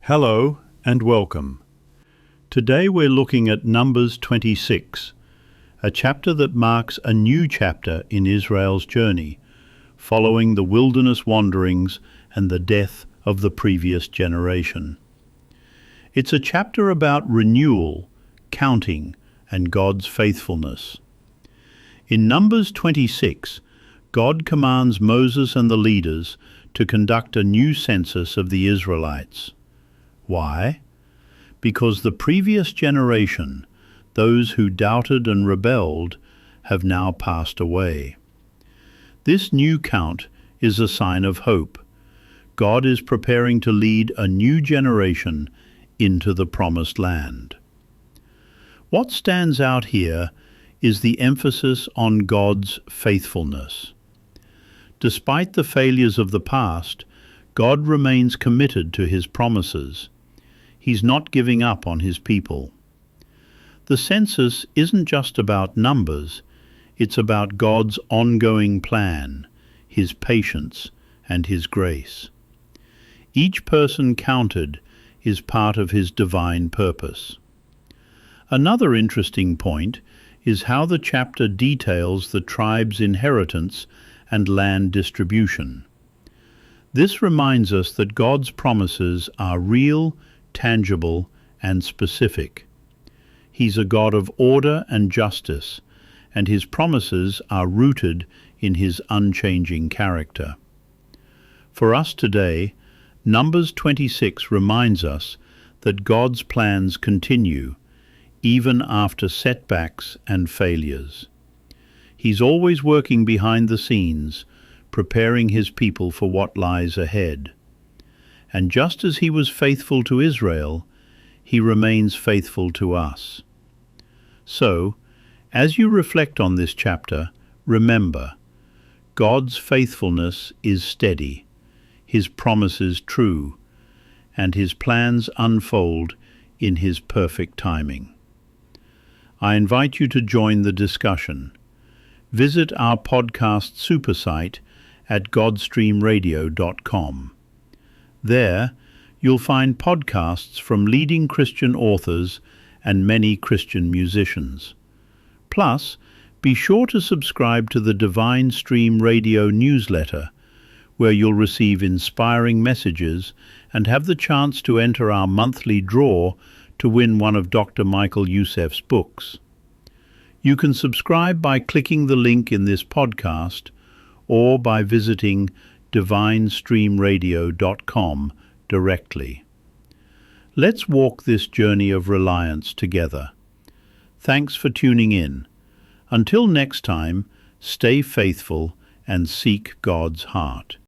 Hello and welcome. Today we're looking at Numbers 26, a chapter that marks a new chapter in Israel's journey, following the wilderness wanderings and the death of the previous generation. It's a chapter about renewal, counting, and God's faithfulness. In Numbers 26, God commands Moses and the leaders to conduct a new census of the Israelites. Why? Because the previous generation, those who doubted and rebelled, have now passed away. This new count is a sign of hope. God is preparing to lead a new generation into the promised land. What stands out here is the emphasis on God's faithfulness. Despite the failures of the past, God remains committed to his promises. He's not giving up on his people. The census isn't just about numbers, it's about God's ongoing plan, his patience, and his grace. Each person counted is part of his divine purpose. Another interesting point is how the chapter details the tribe's inheritance and land distribution. This reminds us that God's promises are real, tangible, and specific. He's a God of order and justice, and his promises are rooted in his unchanging character. For us today, Numbers 26 reminds us that God's plans continue, even after setbacks and failures. He's always working behind the scenes, preparing his people for what lies ahead. And just as he was faithful to Israel, he remains faithful to us. So, as you reflect on this chapter, remember, God's faithfulness is steady, his promises true, and his plans unfold in his perfect timing. I invite you to join the discussion. Visit our podcast supersite at godstreamradio.com. There, you'll find podcasts from leading Christian authors and many Christian musicians. Plus, be sure to subscribe to the Divine Stream Radio newsletter, where you'll receive inspiring messages and have the chance to enter our monthly draw to win one of Dr. Michael Youssef's books. You can subscribe by clicking the link in this podcast or by visiting divinestreamradio.com directly. Let's walk this journey of reliance together. Thanks for tuning in. Until next time, stay faithful and seek God's heart.